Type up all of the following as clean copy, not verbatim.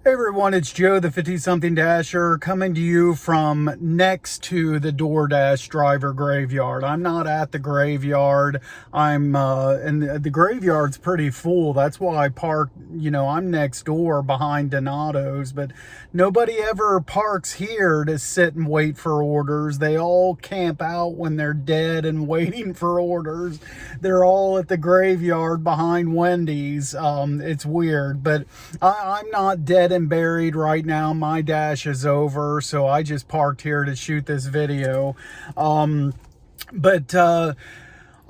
Hey everyone, it's Joe, the 50-something Dasher, coming to you from next to the DoorDash driver graveyard. I'm not at the graveyard. And the graveyard's pretty full. That's why I park, I'm next door behind Donato's, but nobody ever parks here to sit and wait for orders. They all camp out when they're dead and waiting for orders. They're all at the graveyard behind Wendy's. It's weird, but I'm not dead and buried right now. My dash is over, so I just parked here to shoot this video.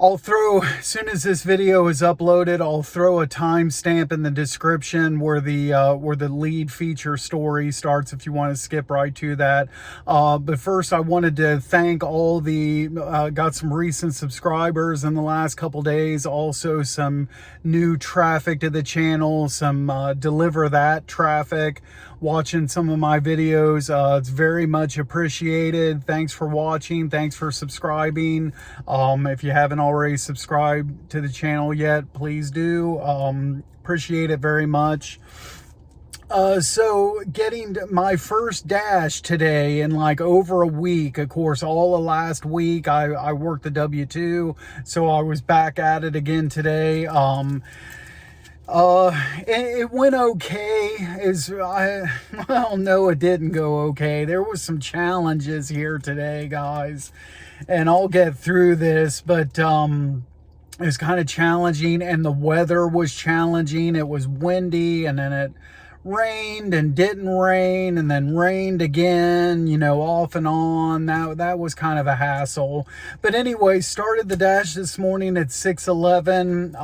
I'll throw, as soon as this video is uploaded, I'll throw a timestamp in the description where the lead feature story starts if you want to skip right to that. But first, I wanted to thank all the, got some recent subscribers in the last couple days, also some new traffic to the channel, some Deliver That traffic, watching some of my videos. It's very much appreciated. Thanks for watching. Thanks for subscribing. If you haven't already subscribed to the channel yet, please do. Appreciate it very much. So getting my first dash today in like over a week. Of course, all of last week I worked the W-2, so I was back at it again today. It went okay. Well, no, it didn't go okay. There was some challenges here today, guys, and I'll get through this, but, it was kind of challenging, and the weather was challenging. It was windy, and then it rained and didn't rain, and then rained again, off and on. That was kind of a hassle. But anyway, started the dash this morning at 6:11.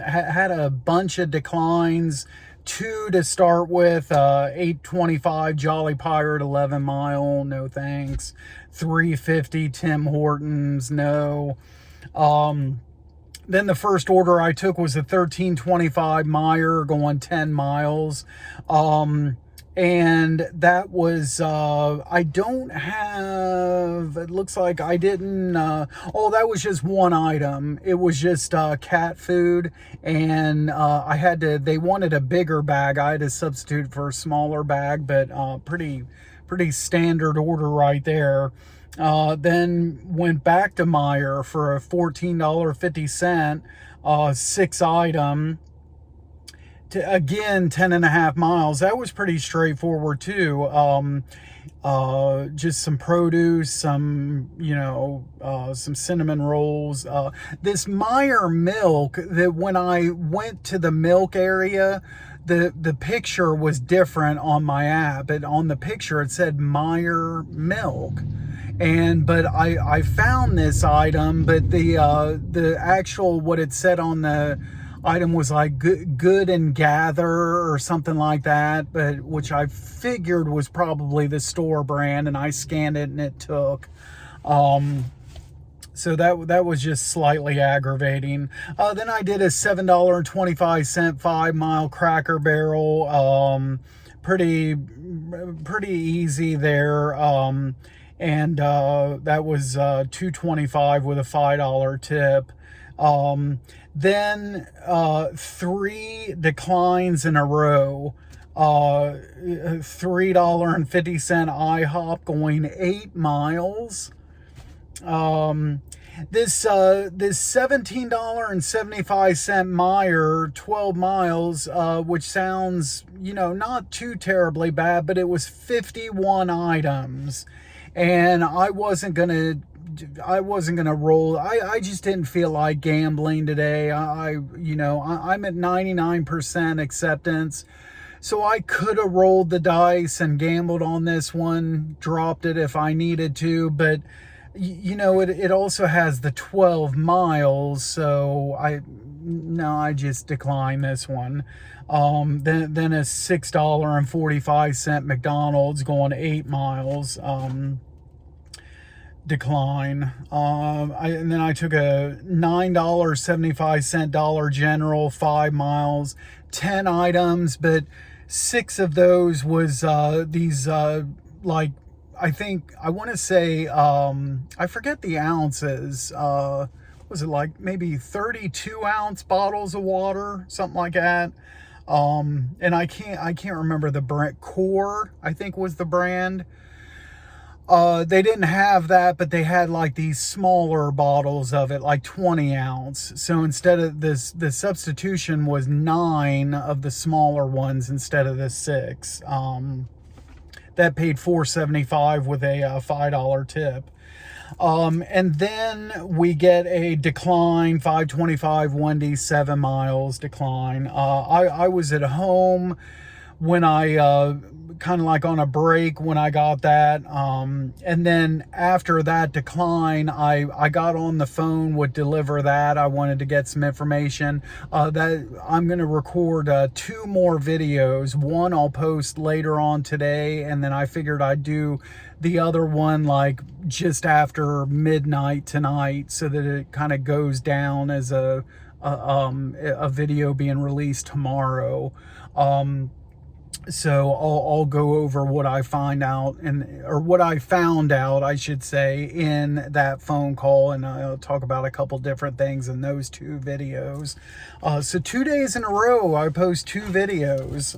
Had a bunch of declines. 2 to start with. 825 Jolly Pirate 11 mile, no thanks. 350 Tim Hortons, no. Then the first order I took was a 1325 Meyer going 10 miles. And that was, I don't have, it looks like I didn't, oh, that was just one item. It was just cat food. And they wanted a bigger bag. I had to substitute for a smaller bag, but pretty standard order right there. Then went back to Meijer for a $14.50, 6 item, to again 10.5 miles. That was pretty straightforward too. Just some produce, some some cinnamon rolls. This Meijer milk, that when I went to the milk area, the picture was different on my app. On the picture it said Meijer milk. But I found this item, but the actual, what it said on the item was like good and gather or something like that, but which I figured was probably the store brand, and I scanned it and it took. So that was just slightly aggravating. Then I did a $7.25 5 mile Cracker Barrel. Pretty easy there. And that was $2.25 with a $5 tip. Then 3 declines in a row. $3.50 IHOP going 8 miles. This $17.75 Meijer 12 miles, which sounds, not too terribly bad, but it was 51 items. And I wasn't gonna roll. I just didn't feel like gambling today. I'm at 99% acceptance, so I could have rolled the dice and gambled on this one, dropped it if I needed to, but it also has the 12 miles, so I just declined this one. Then a $6.45 McDonald's going 8 miles. Decline. And then I took a $9.75 Dollar General 5 miles, 10 items, but 6 of those was these like, I want to say, I forget the ounces. Was it like maybe 32 ounce bottles of water, something like that? And I can't remember the brand. Core, I think, was the brand. They didn't have that, but they had like these smaller bottles of it, like 20 ounce. So instead of this, the substitution was 9 of the smaller ones instead of the 6. That paid $4.75 with a $5 tip. And then we get a decline, 525 Wendy's, 7 miles decline. I was at home when I kind of like on a break when I got that, and then after that decline, I got on the phone with Deliver That. I wanted to get some information that I'm going to record 2 more videos. One I'll post later on today, and then I figured I'd do the other one like just after midnight tonight, so that it kind of goes down as a video being released tomorrow. So I'll go over what I find out, or what I found out, I should say, in that phone call, and I'll talk about a couple different things in those 2 videos. So 2 days in a row, I post 2 videos.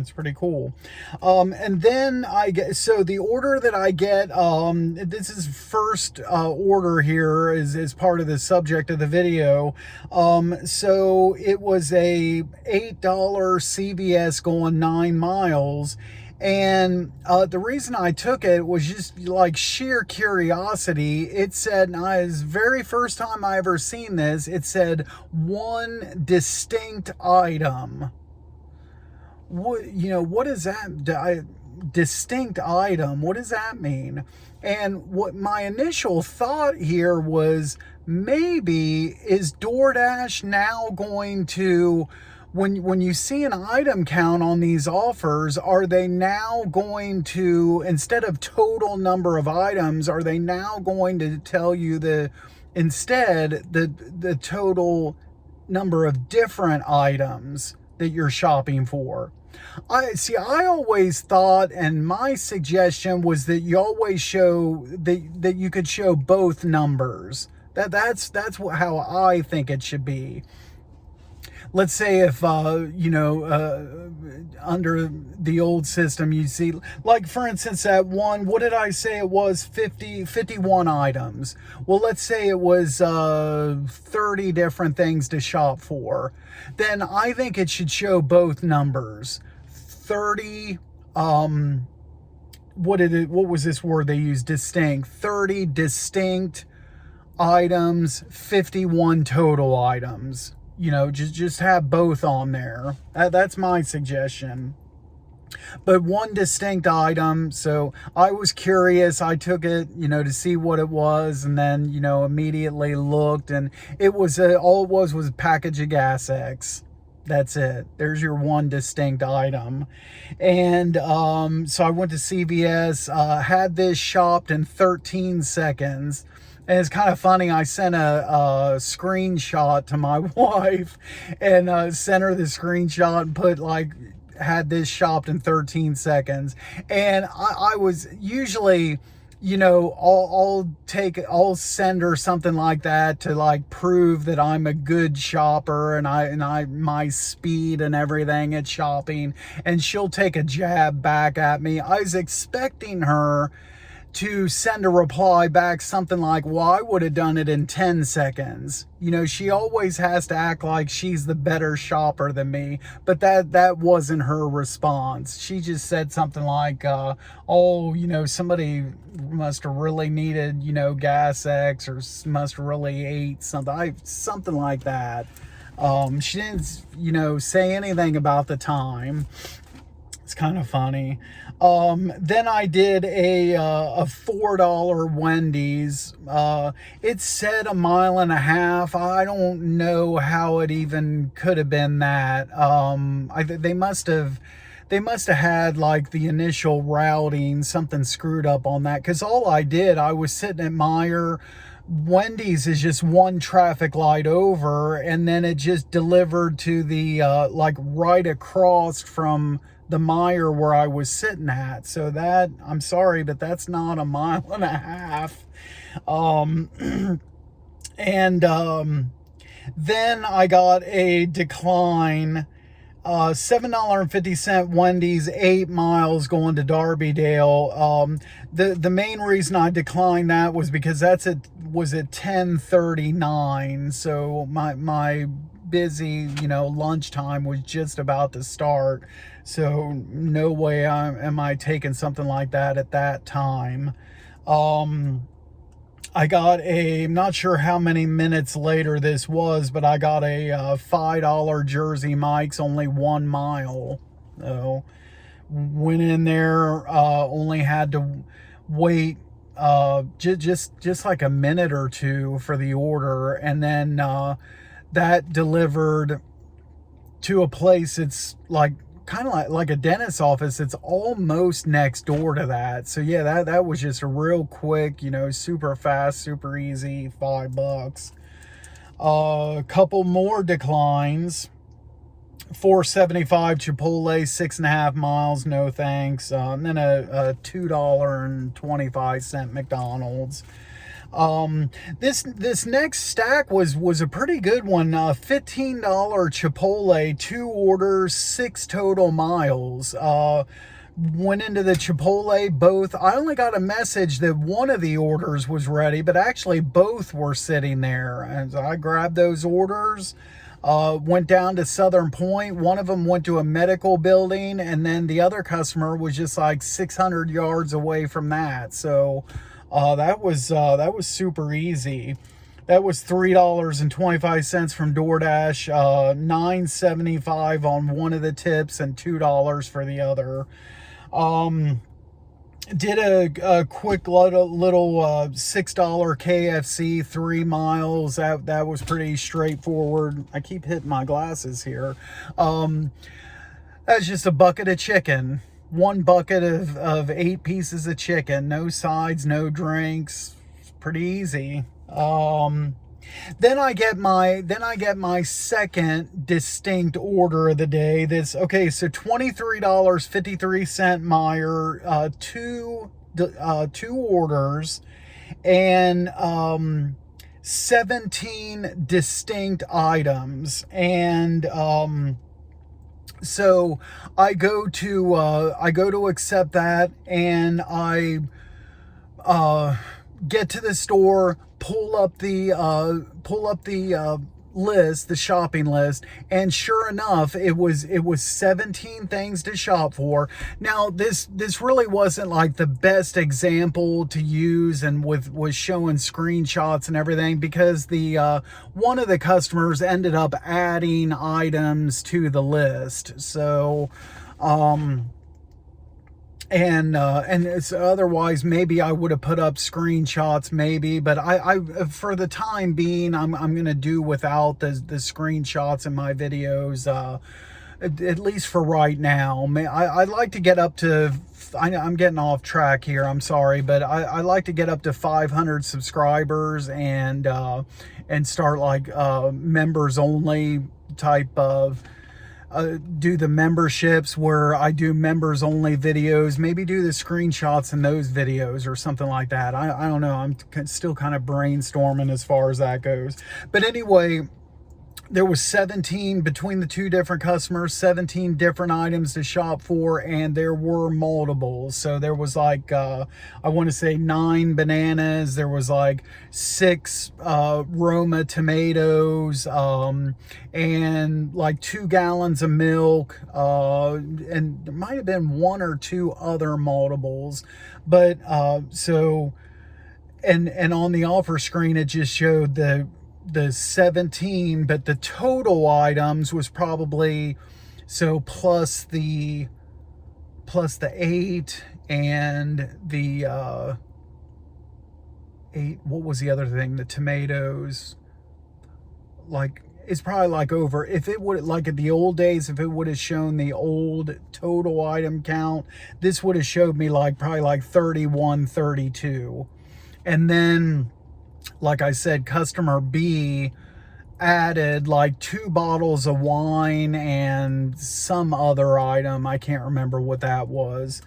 It's pretty cool. And then so the order that I get, this is first order here is part of the subject of the video. So it was a $8 CVS going 9 miles, and the reason I took it was just like sheer curiosity. It said, and it's the very first time I ever seen this, it said 1 distinct item. What is that? Distinct item, what does that mean? And what my initial thought here was, maybe is DoorDash now going to, when you see an item count on these offers, are they now going to, instead of total number of items, are they now going to tell you the total number of different items that you're shopping for? I always thought, and my suggestion was that you always show that you could show both numbers. That's how I think it should be. Let's say if, under the old system, you see, like, for instance, at one, what did I say it was? 51 items. Well, let's say it was 30 different things to shop for. Then I think it should show both numbers. 30, what was this word they used? Distinct. 30 distinct items, 51 total items. Just have both on there. That's my suggestion. But 1 distinct item. So I was curious. I took it, to see what it was, and then, immediately looked, and it was all it was a package of Gas X. That's it. There's your 1 distinct item. And so I went to CVS, had this shopped in 13 seconds. And it's kind of funny, I sent a screenshot to my wife, and sent her the screenshot and put, like, had this shopped in 13 seconds. And I was usually, I'll send her something like that to, like, prove that I'm a good shopper, and my speed and everything at shopping, and she'll take a jab back at me. I was expecting her to send a reply back something like, well, I would have done it in 10 seconds. She always has to act like she's the better shopper than me, but that wasn't her response. She just said something like, somebody must have really needed, Gas X, or must have really ate something like that. She didn't, say anything about the time. It's kind of funny. Then I did a $4 Wendy's. It said 1.5 miles. I don't know how it even could have been that. They must have had, like, the initial routing, something screwed up on that. Because I was sitting at Meijer. Wendy's is just 1 traffic light over, and then it just delivered to the like right across from the Meijer where I was sitting at. So that, I'm sorry, but that's not 1.5 miles. And then I got a decline $7.50 Wendy's, 8 miles going to Darbydale. The main reason I declined that was because was at 10:39, so my busy, lunchtime was just about to start, so no way am I taking something like that at that time. I got I'm not sure how many minutes later this was, but I got a $5 Jersey Mike's, only 1 mile. So went in there, only had to wait just like a minute or two for the order, and then that delivered to a place. It's like kind of like a dentist's office. It's almost next door to that. So yeah, that was just a real quick, super fast, super easy $5. A couple more declines. $4.75 Chipotle, 6.5 miles, no thanks. And then a $2.25 McDonald's. This next stack was a pretty good one. $15 Chipotle, 2 orders, 6 total miles. Went into the Chipotle, both. I only got a message that one of the orders was ready, but actually both were sitting there. And so I grabbed those orders, went down to Southern Point. One of them went to a medical building, and then the other customer was just like 600 yards away from that. So that was super easy. That was $3.25 from DoorDash, $9.75 on one of the tips, and $2 for the other. Did a quick little $6 KFC, 3 miles. That was pretty straightforward. I keep hitting my glasses here. That's just a bucket of chicken. 1 bucket of 8 pieces of chicken, no sides, no drinks. It's pretty easy. Then I get my second distinct order of the day. Okay, so $23.53 Meyer, two orders, and 17 distinct items. And so I go to accept that, and I get to the store, pull up the list, the shopping list, and sure enough, it was 17 things to shop for. Now this really wasn't like the best example to use, and was showing screenshots and everything, because the one of the customers ended up adding items to the list. So and it's otherwise maybe I would have put up screenshots, maybe, but I for the time being, I'm gonna do without the screenshots in my videos, at least for right now. I'd like to get up to, I'm getting off track here, I'm sorry, but I like to get up to 500 subscribers, and start like members only type of, do the memberships where I do members only videos, maybe do the screenshots in those videos or something like that. I don't know. I'm still kind of brainstorming as far as that goes. But anyway, there was 17 between the 2 different customers, 17 different items to shop for, and there were multiples. So there was like, I want to say 9 bananas. There was like 6 Roma tomatoes, and like 2 gallons of milk, and there might have been 1 or 2 other multiples. But so, and on the offer screen, it just showed the 17, but the total items was probably, so plus the 8 and the 8, what was the other thing, the tomatoes, like, it's probably like over, if it would, like at the old days, if it would have shown the old total item count, this would have showed me like probably like 31, 32. And then, like I said, customer B added like 2 bottles of wine and some other item. I can't remember what that was.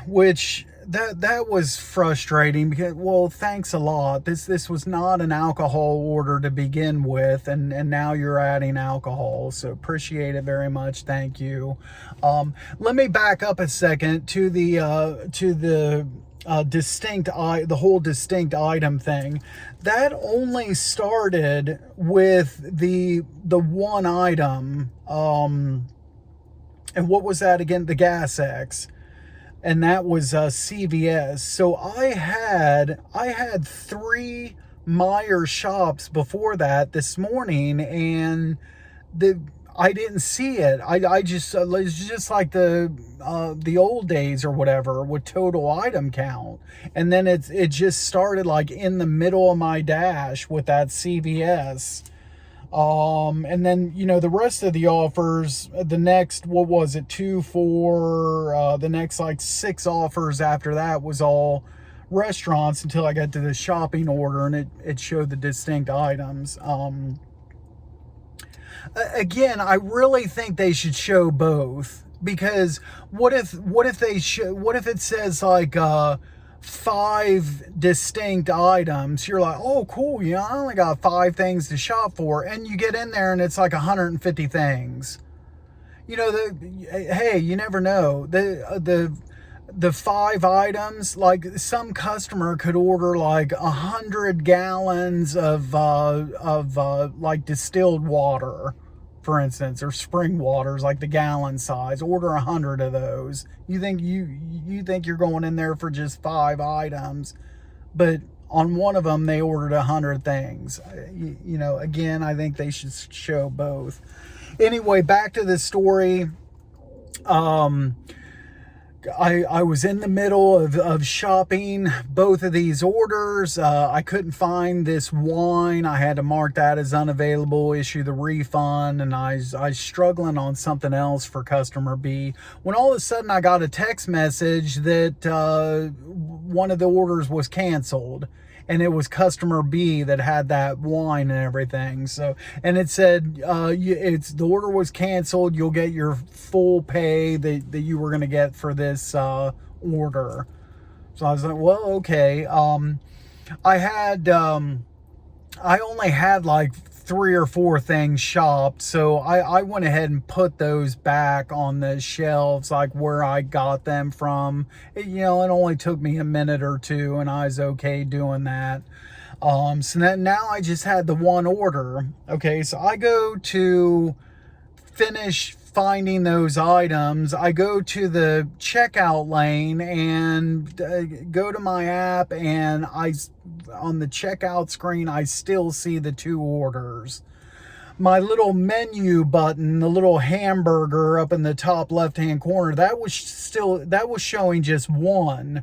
Which that was frustrating because, well, thanks a lot. This was not an alcohol order to begin with, and now you're adding alcohol, so appreciate it very much. Thank you. Let me back up a second to the the whole distinct item thing. That only started with the one item, and what was that again? The Gas X. And that was CVS. So I had 3 Meijer shops before that this morning, and I didn't see it. I just it's just like the old days or whatever with total item count, and then it just started like in the middle of my dash with that CVS. And then, the rest of the offers, the next, what was it, 2, 4, the next like 6 offers after that was all restaurants until I got to the shopping order, and it showed the distinct items. Again, I really think they should show both, because what if it says like, 5 distinct items. You're like, oh cool, I only got 5 things to shop for, and you get in there and it's like 150 things. Hey, you never know. The 5 items, like some customer could order like 100 gallons of like distilled water, for instance, or spring waters, like the gallon size. Order 100 of those. You think you're going in there for just 5 items, but on one of them they ordered 100 things. Again, I think they should show both. Anyway, back to the story. I was in the middle of shopping both of these orders. I couldn't find this wine. I had to mark that as unavailable, issue the refund, and I was struggling on something else for customer B, when all of a sudden I got a text message that one of the orders was canceled. And it was customer B that had that wine and everything. So, and it said, the order was canceled. You'll get your full pay that you were going to get for this order. So I was like, well, okay. I only had like 3 or 4 things shopped, so I went ahead and put those back on the shelves, like where I got them from. It only took me a minute or 2, and I was okay doing that. So that now I just had the one order. Okay, so I go to finish finding those items. I go to the checkout lane and go to my app, and on the checkout screen I still see the 2 orders. My little menu button, the little hamburger up in the top left hand corner, that was showing just 1.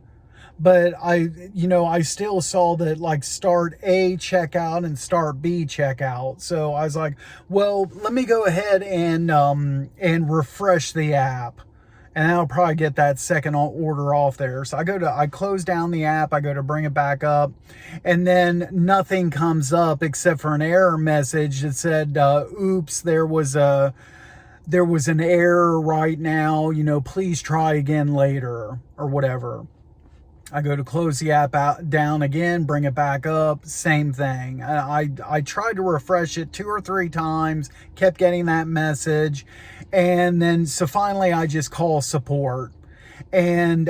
But I still saw that, like, start A checkout and start B checkout. So I was like, well, let me go ahead and refresh the app, and I'll probably get that second order off there. So I close down the app, I go to bring it back up, and then nothing comes up except for an error message that said, oops, there was an error right now, please try again later, or whatever. I go to close the app down again, bring it back up, same thing. I tried to refresh it 2 or 3 times, kept getting that message, and then so finally I just call support. And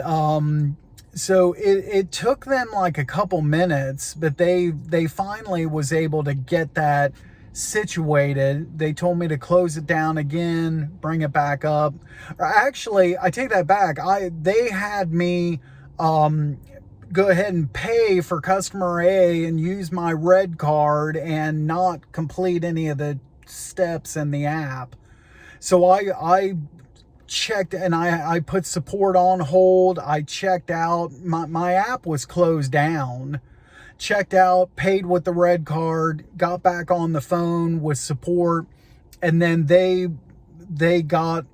so it took them like a couple minutes, but they finally was able to get that situated. They told me to close it down again, bring it back up. Or actually, I take that back. They had me go ahead and pay for customer A and use my red card and not complete any of the steps in the app. So I checked, and I put support on hold. I checked out. My app was closed down. Checked out, paid with the red card, got back on the phone with support, and then they got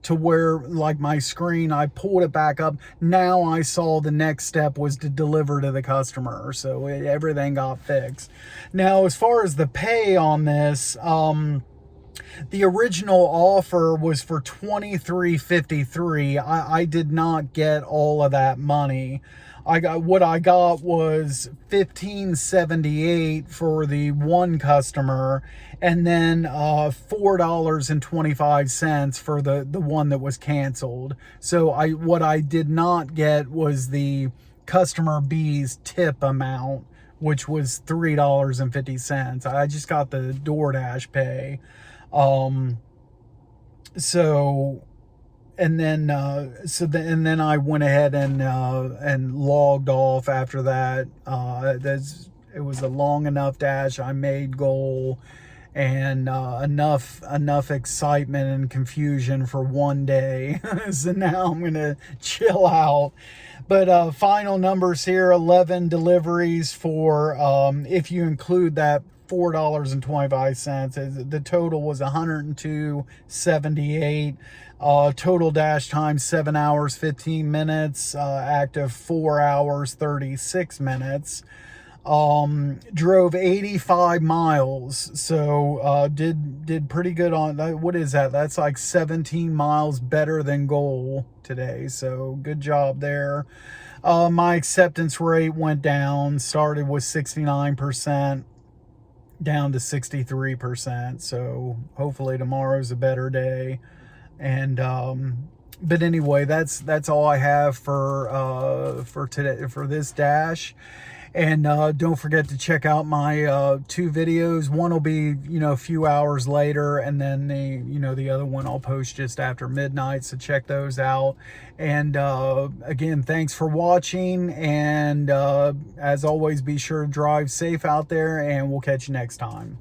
to where, like, my screen, I pulled it back up. Now I saw the next step was to deliver to the customer. So everything got fixed. Now, as far as the pay on this, The original offer was for $23.53. I did not get all of that money. What I got was $15.78 for the one customer, and then $4.25 for the one that was canceled. So what I did not get was the customer B's tip amount, which was $3.50. I just got the DoorDash pay. So, and then, and then I went ahead and logged off after that. It was a long enough dash. I made goal, and enough excitement and confusion for one day. So now I'm gonna chill out. But final numbers here: 11 deliveries for if you include that $4.25. The total was $102.78. Total dash time 7 hours 15 minutes. Active 4 hours 36 minutes. Drove 85 miles, so did pretty good on that. What is that? That's like 17 miles better than goal today, so good job there. My acceptance rate went down, started with 69%, down to 63%, so hopefully tomorrow's a better day. And but anyway, that's all I have for today, for this dash. And don't forget to check out my 2 videos. One will be, a few hours later, and then the other one I'll post just after midnight, so check those out. And again, thanks for watching, and as always, be sure to drive safe out there, and we'll catch you next time.